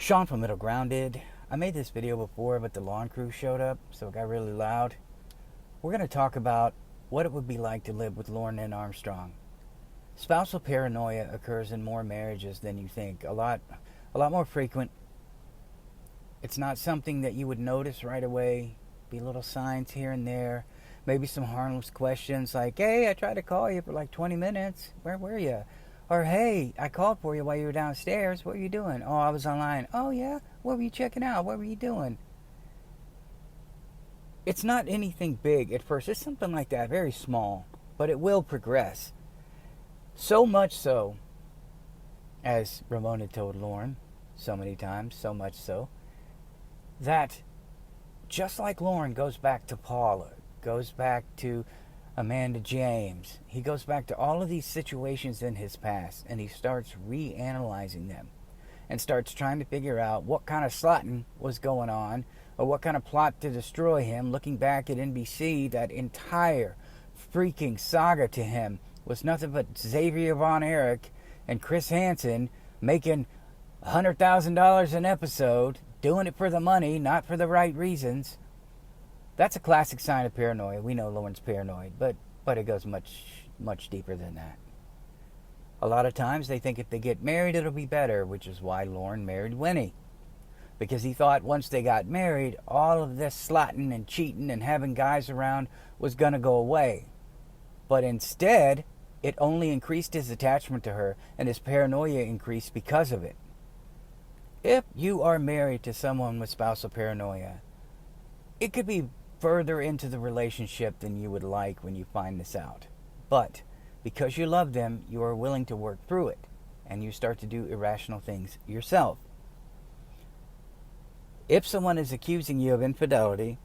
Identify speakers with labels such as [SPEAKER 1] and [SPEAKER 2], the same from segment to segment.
[SPEAKER 1] Sean from Middle Grounded. I made this video before, but the lawn crew showed up, so it got really loud. We're going to talk about what it would be like to live with Lorne Armstrong. Spousal paranoia occurs in more marriages than you think. A lot more frequent. It's not something that you would notice right away. Be little signs here and there. Maybe some harmless questions like, "Hey, I tried to call you for like 20 minutes. Where were you?" Or, "Hey, I called for you while you were downstairs. What were you doing?" "Oh, I was online." "Oh, yeah? What were you checking out? What were you doing?" It's not anything big at first. It's something like that, very small. But it will progress. So much so, as Ramona told Lorne so many times, so much so, that just like Lorne goes back to Paula, goes back to Amanda James, he goes back to all of these situations in his past, and he starts reanalyzing them and starts trying to figure out what kind of slotting was going on or what kind of plot to destroy him. Looking back at NBC, that entire freaking saga to him was nothing but Xavier Von Erich and Chris Hansen making $100,000 an episode, doing it for the money, not for the right reasons. That's a classic sign of paranoia. We know Lorne's paranoid, but it goes much deeper than that. A lot of times they think if they get married it'll be better, which is why Lorne married Winnie. Because he thought once they got married, all of this slotting and cheating and having guys around was going to go away. But instead, it only increased his attachment to her, and his paranoia increased because of it. If you are married to someone with spousal paranoia, it could be further into the relationship than you would like when you find this out. But because you love them, you are willing to work through it, and you start to do irrational things yourself. If someone is accusing you of infidelity,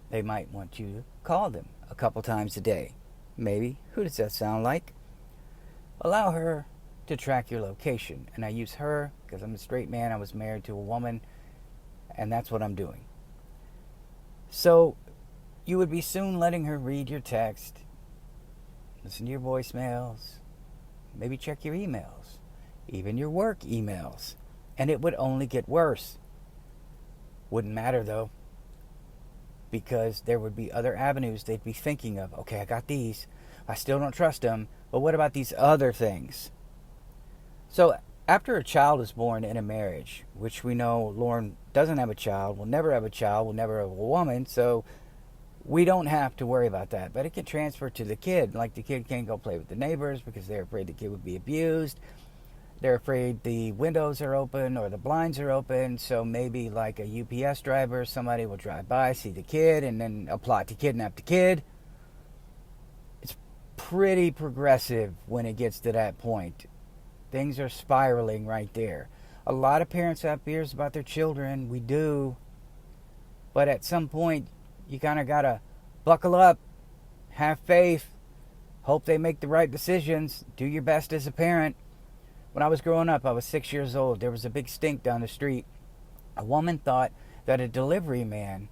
[SPEAKER 1] they might want you to call them a couple times a day. Maybe. Who does that sound like? Allow her to track your location. And I use her because I'm a straight man. I was married to a woman, and that's what I'm doing. So you would be soon letting her read your text, listen to your voicemails, maybe check your emails, even your work emails, and it would only get worse. Wouldn't matter though, because there would be other avenues they'd be thinking of. Okay, I got these. I still don't trust them, but what about these other things? So after a child is born in a marriage, which we know Lorne doesn't have a child, will never have a child, will never have a woman, so we don't have to worry about that. But it can transfer to the kid. Like the kid can't go play with the neighbors because they're afraid the kid would be abused. They're afraid the windows are open or the blinds are open, so maybe like a UPS driver, somebody will drive by, see the kid, and then a plot to kidnap the kid. It's pretty progressive when it gets to that point. Things are spiraling right there. A lot of parents have fears about their children. We do. But at some point, you kind of got to buckle up, have faith, hope they make the right decisions, do your best as a parent. When I was growing up, I was 6 years old. There was a big stink down the street. A woman thought that a delivery man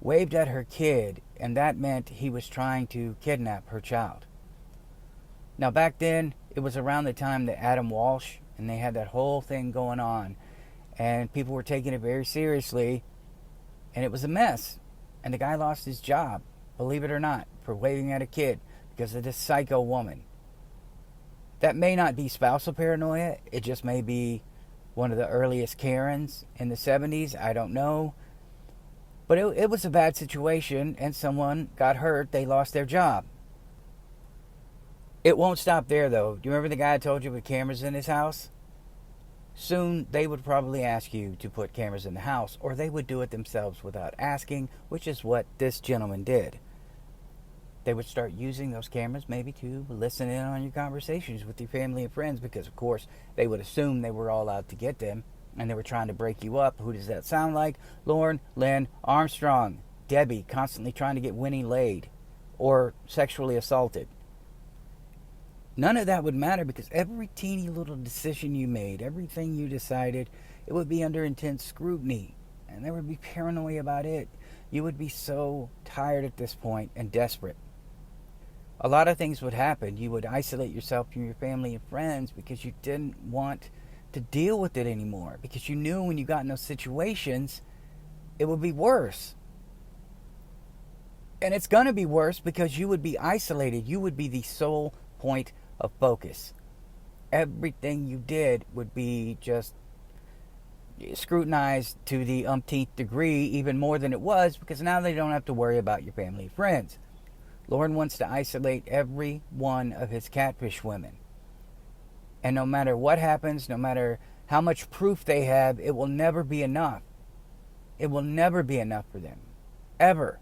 [SPEAKER 1] waved at her kid, and that meant he was trying to kidnap her child. Now, back then, it was around the time that Adam Walsh, and they had that whole thing going on, and people were taking it very seriously, and it was a mess. And the guy lost his job, believe it or not, for waving at a kid because of this psycho woman. That may not be spousal paranoia. It just may be one of the earliest Karens in the 70s. I don't know. But it was a bad situation, and someone got hurt. They lost their job. It won't stop there, though. Do you remember the guy I told you with cameras in his house? Soon, they would probably ask you to put cameras in the house, or they would do it themselves without asking, which is what this gentleman did. They would start using those cameras maybe to listen in on your conversations with your family and friends, because, of course, they would assume they were all out to get them, and they were trying to break you up. Who does that sound like? Lorne Armstrong. Debbie, constantly trying to get Winnie laid or sexually assaulted. None of that would matter because every teeny little decision you made, everything you decided, it would be under intense scrutiny. And there would be paranoia about it. You would be so tired at this point and desperate. A lot of things would happen. You would isolate yourself from your family and friends because you didn't want to deal with it anymore, because you knew when you got in those situations, it would be worse. And it's going to be worse because you would be isolated. You would be the sole point of focus. Everything you did would be just scrutinized to the umpteenth degree, even more than it was, because now they don't have to worry about your family and friends. Lorne wants to isolate every one of his catfish women. And no matter what happens, no matter how much proof they have, it will never be enough. It will never be enough for them. Ever.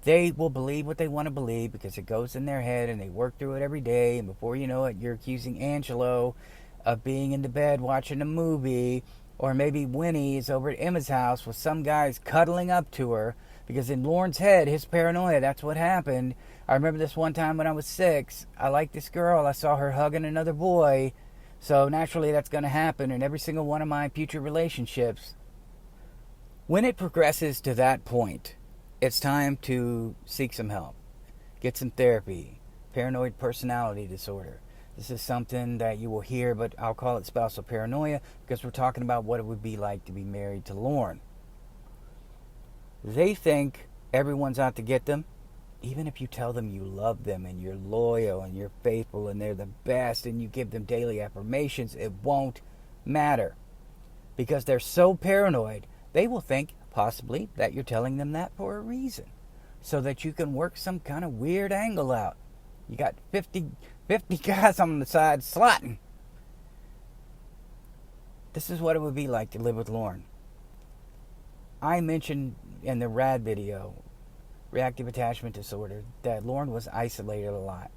[SPEAKER 1] They will believe what they want to believe because it goes in their head, and they work through it every day, and before you know it, you're accusing Angelo of being in the bed watching a movie, or maybe Winnie is over at Emma's house with some guys cuddling up to her, because in Lorne's head, his paranoia, that's what happened. I remember this one time when I was 6. I liked this girl. I saw her hugging another boy. So naturally that's going to happen in every single one of my future relationships. When it progresses to that point, it's time to seek some help. Get some therapy. Paranoid personality disorder. This is something that you will hear, but I'll call it spousal paranoia because we're talking about what it would be like to be married to Lorne. They think everyone's out to get them, even if you tell them you love them and you're loyal and you're faithful and they're the best and you give them daily affirmations. It won't matter because they're so paranoid. They will think possibly that you're telling them that for a reason, so that you can work some kind of weird angle out. You got 50 guys on the side slotting. This is what it would be like to live with Lorne. I mentioned in the RAD video, reactive attachment disorder, that Lorne was isolated a lot.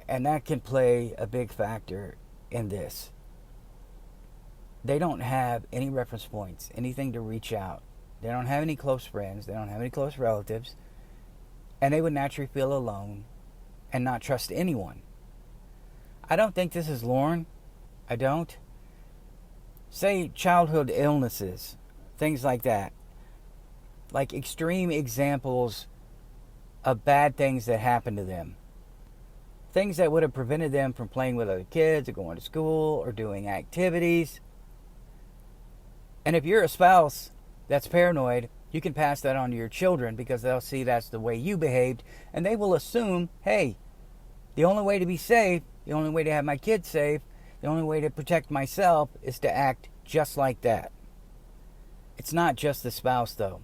[SPEAKER 1] And that can play a big factor in this. They don't have any reference points, anything to reach out. They don't have any close friends. They don't have any close relatives. And they would naturally feel alone and not trust anyone. I don't think this is Lorne. I don't. Say childhood illnesses, things like that. Like extreme examples of bad things that happened to them. Things that would have prevented them from playing with other kids or going to school or doing activities. And if you're a spouse that's paranoid, you can pass that on to your children because they'll see that's the way you behaved, and they will assume, hey, the only way to be safe, the only way to have my kids safe, the only way to protect myself is to act just like that. It's not just the spouse, though.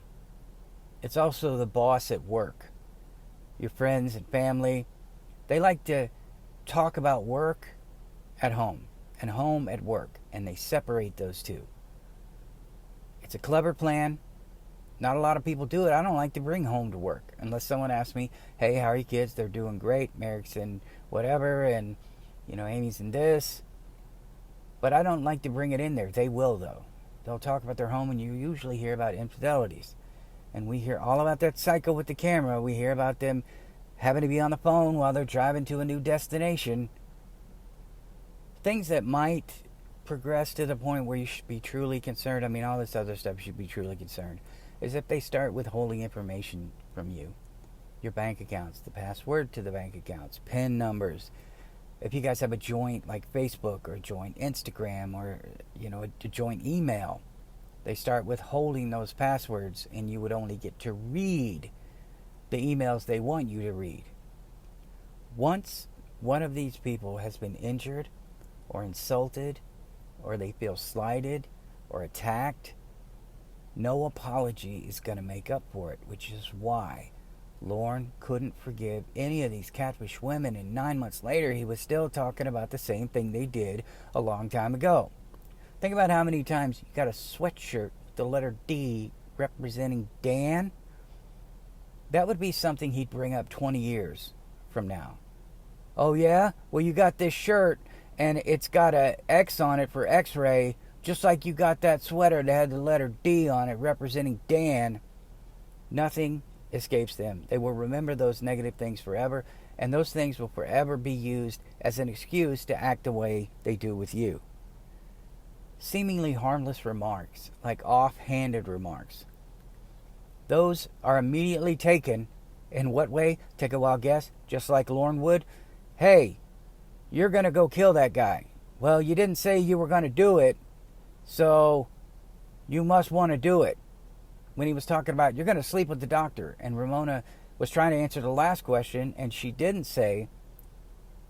[SPEAKER 1] It's also the boss at work. Your friends and family, they like to talk about work at home and home at work, and they separate those two. It's a clever plan. Not a lot of people do it. I don't like to bring home to work unless someone asks me, hey, how are your kids? They're doing great. Merrick's in whatever, and, Amy's in this. But I don't like to bring it in there. They will, though. They'll talk about their home, and you usually hear about infidelities. And we hear all about that psycho with the camera. We hear about them having to be on the phone while they're driving to a new destination. Things that might progress to the point where you should be truly concerned. All this other stuff you should be truly concerned. Is if they start withholding information from you. Your bank accounts, the password to the bank accounts, PIN numbers. If you guys have a joint like Facebook or a joint Instagram or, a joint email, they start withholding those passwords and you would only get to read the emails they want you to read. Once one of these people has been injured or insulted or they feel slighted or attacked, no apology is going to make up for it, which is why Lorne couldn't forgive any of these catfish women, and 9 months later he was still talking about the same thing they did a long time ago. Think about how many times you got a sweatshirt with the letter D representing Dan. That would be something he'd bring up 20 years from now. Oh yeah? Well, you got this shirt and it's got a X on it for X-ray, just like you got that sweater that had the letter D on it representing Dan. Nothing escapes them. They will remember those negative things forever, and those things will forever be used as an excuse to act the way they do with you. Seemingly harmless remarks, like off-handed remarks. Those are immediately taken. In what way? Take a wild guess. Just like Lorne would. Hey, you're going to go kill that guy. Well, you didn't say you were going to do it, so you must want to do it. When he was talking about, you're going to sleep with the doctor. And Ramona was trying to answer the last question, and she didn't say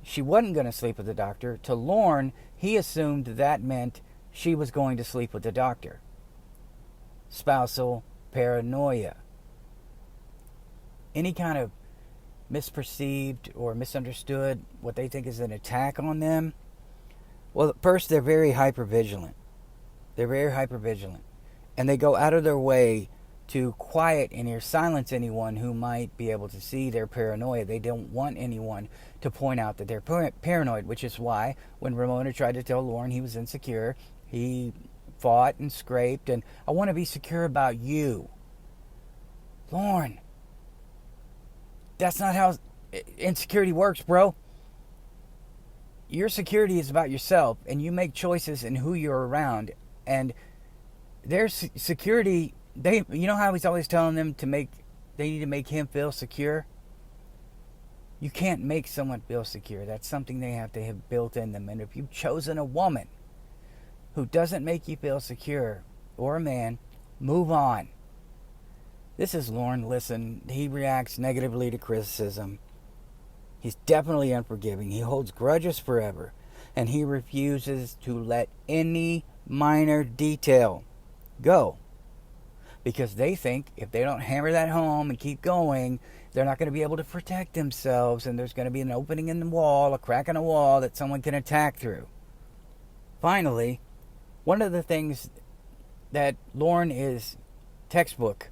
[SPEAKER 1] she wasn't going to sleep with the doctor. To Lorne, he assumed that meant she was going to sleep with the doctor. Spousal paranoia. Any kind of misperceived or misunderstood, what they think is an attack on them. Well, first, they're very hyper-vigilant. They're very hyper-vigilant. And they go out of their way to quiet or silence anyone who might be able to see their paranoia. They don't want anyone to point out that they're paranoid, which is why when Ramona tried to tell Lorne he was insecure, he fought and scraped, and I want to be secure about you. Lorne, that's not how insecurity works, bro. Your security is about yourself, and you make choices in who you're around. And their security, you know how he's always telling them they need to make him feel secure? You can't make someone feel secure. That's something they have to have built in them. And if you've chosen a woman who doesn't make you feel secure, or a man, move on. This is Lorne. Listen, he reacts negatively to criticism. He's definitely unforgiving. He holds grudges forever. And he refuses to let any minor detail go. Because they think if they don't hammer that home and keep going, they're not going to be able to protect themselves. And there's going to be an opening in the wall, a crack in the wall that someone can attack through. Finally, one of the things that Lorne is textbook,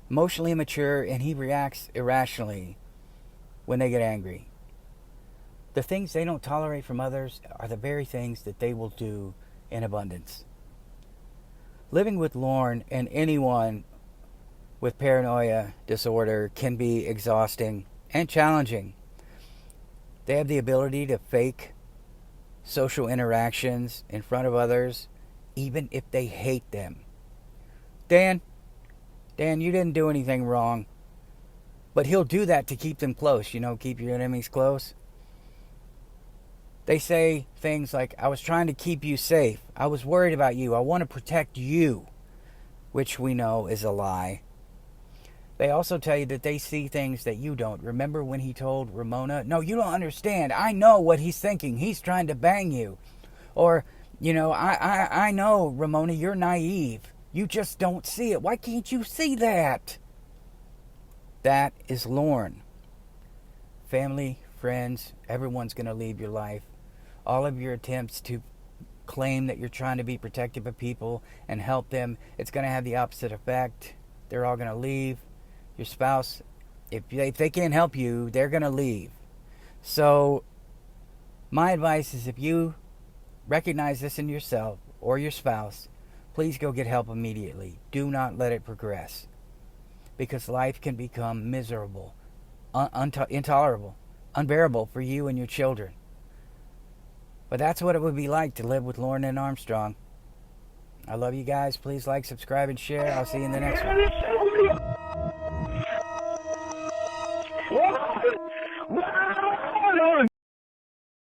[SPEAKER 1] emotionally immature, and he reacts irrationally when they get angry. The things they don't tolerate from others are the very things that they will do in abundance. Living with Lorne and anyone with paranoia disorder can be exhausting and challenging. They have the ability to fake social interactions in front of others, even if they hate them. Dan, you didn't do anything wrong. But he'll do that to keep them close, keep your enemies close. They say things like, I was trying to keep you safe. I was worried about you. I want to protect you, which we know is a lie. They also tell you that they see things that you don't. Remember when he told Ramona, no, you don't understand. I know what he's thinking. He's trying to bang you. Or, I know, Ramona, you're naive. You just don't see it. Why can't you see that? That is Lorne. Family, friends, everyone's going to leave your life. All of your attempts to claim that you're trying to be protective of people and help them, it's going to have the opposite effect. They're all going to leave. Your spouse, if they can't help you, they're going to leave. So my advice is, if you recognize this in yourself or your spouse, please go get help immediately. Do not let it progress. Because life can become miserable, intolerable, unbearable for you and your children. But that's what it would be like to live with Lorne Armstrong. I love you guys. Please like, subscribe, and share. I'll see you in the next one.